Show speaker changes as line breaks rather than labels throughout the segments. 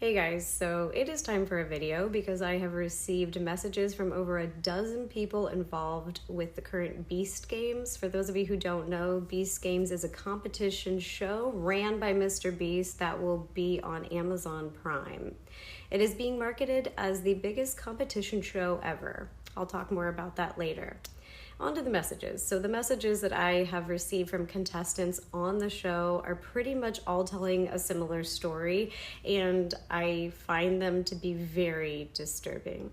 Hey guys, so it is time for a video because I have received messages from over a dozen people involved with the current Beast Games. For those of you who don't know, Beast Games is a competition show ran by Mr. Beast that will be on Amazon Prime. It is being marketed as the biggest competition show ever. I'll talk more about that later. On to the messages. So the messages that I have received from contestants on the show are pretty much all telling a similar story, and I find them to be very disturbing.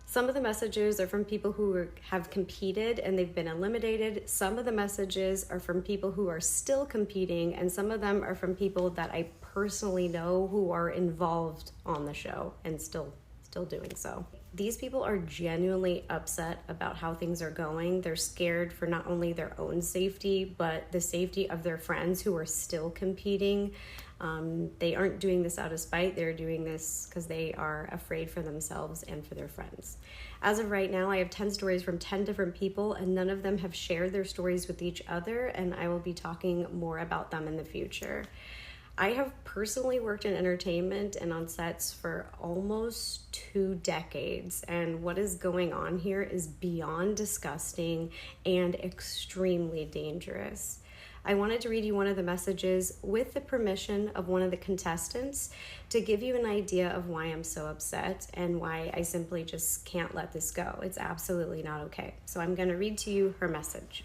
Some of the messages are from people who have competed and they've been eliminated. Some of the messages are from people who are still competing, and some of them are from people that I personally know who are involved on the show and still doing so. These people are genuinely upset about how things are going. They're scared for not only their own safety, but the safety of their friends who are still competing. They aren't doing this out of spite. They're doing this because they are afraid for themselves and for their friends. As of right now, I have 10 stories from 10 different people, and none of them have shared their stories with each other, and I will be talking more about them in the future. I have personally worked in entertainment and on sets for almost 2 decades, and what is going on here is beyond disgusting and extremely dangerous. I wanted to read you one of the messages with the permission of one of the contestants to give you an idea of why I'm so upset and why I simply just can't let this go. It's absolutely not okay. So I'm going to read to you her message.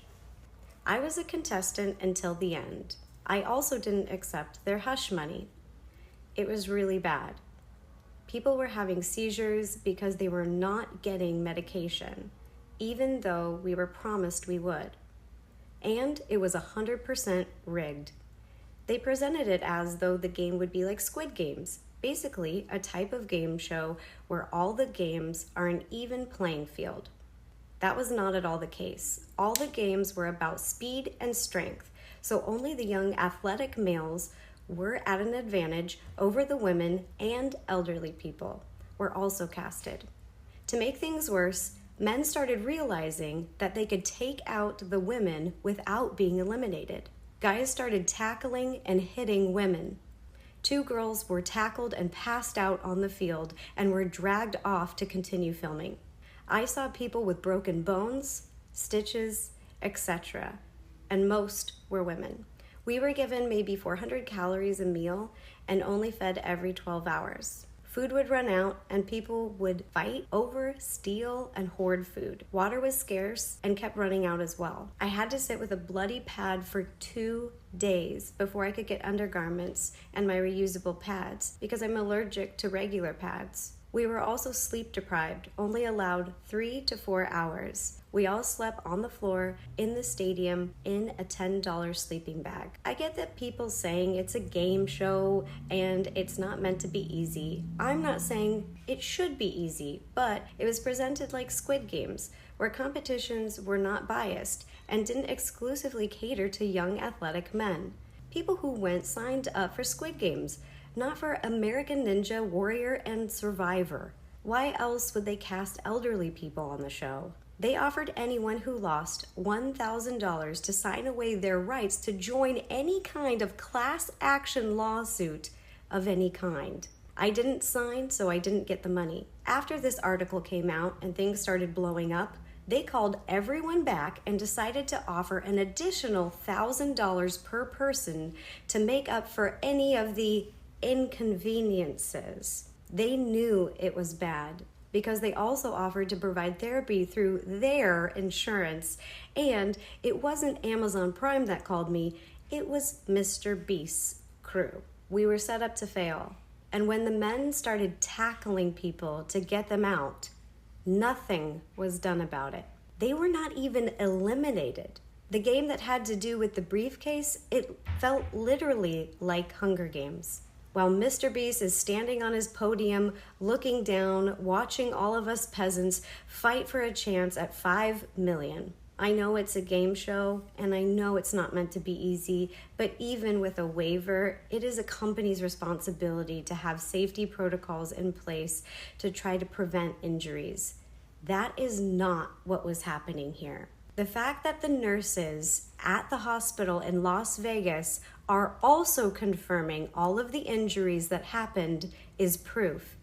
I was a contestant until the end. I also didn't accept their hush money. It was really bad. People were having seizures because they were not getting medication, even though we were promised we would. And it was 100% rigged. They presented it as though the game would be like Squid Games, basically a type of game show where all the games are an even playing field. That was not at all the case. All the games were about speed and strength, so only the young athletic males were at an advantage over the women, and elderly people were also casted. To make things worse, men started realizing that they could take out the women without being eliminated. Guys started tackling and hitting women. 2 girls were tackled and passed out on the field and were dragged off to continue filming. I saw people with broken bones, stitches, etc., and most were women. We were given maybe 400 calories a meal and only fed every 12 hours. Food would run out and people would fight over, steal, and hoard food. Water was scarce and kept running out as well. I had to sit with a bloody pad for 2 days before I could get undergarments and my reusable pads because I'm allergic to regular pads. We were also sleep deprived, only allowed 3 to 4 hours. We all slept on the floor in the stadium in a $10 sleeping bag. I get that people saying it's a game show and it's not meant to be easy. I'm not saying it should be easy, but it was presented like Squid Games, where competitions were not biased and didn't exclusively cater to young athletic men. People who went signed up for Squid Games, not for American Ninja Warrior and Survivor. Why else would they cast elderly people on the show? They offered anyone who lost $1,000 to sign away their rights to join any kind of class action lawsuit of any kind. I didn't sign, so I didn't get the money. After this article came out and things started blowing up, they called everyone back and decided to offer an additional $1,000 per person to make up for any of the inconveniences. They knew it was bad because they also offered to provide therapy through their insurance, and it wasn't Amazon Prime that called me, it was Mr. Beast's crew. We were set up to fail, and when the men started tackling people to get them out, nothing was done about it. They were not even eliminated. The game that had to do with the briefcase, it felt literally like Hunger Games. While Mr. Beast is standing on his podium, looking down, watching all of us peasants fight for a chance at 5 million. I know it's a game show, and I know it's not meant to be easy, but even with a waiver, it is a company's responsibility to have safety protocols in place to try to prevent injuries. That is not what was happening here. The fact that the nurses at the hospital in Las Vegas are also confirming all of the injuries that happened is proof.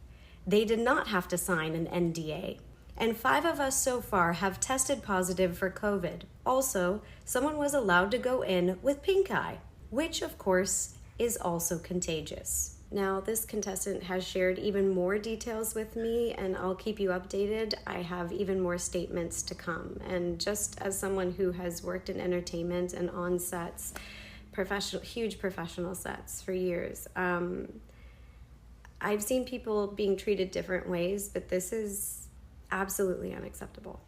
They did not have to sign an NDA. And 5 of us so far have tested positive for COVID. Also, someone was allowed to go in with pink eye, which of course is also contagious. Now, this contestant has shared even more details with me, and I'll keep you updated. I have even more statements to come. And just as someone who has worked in entertainment and on sets, huge professional sets for years, I've seen people being treated different ways, but this is absolutely unacceptable.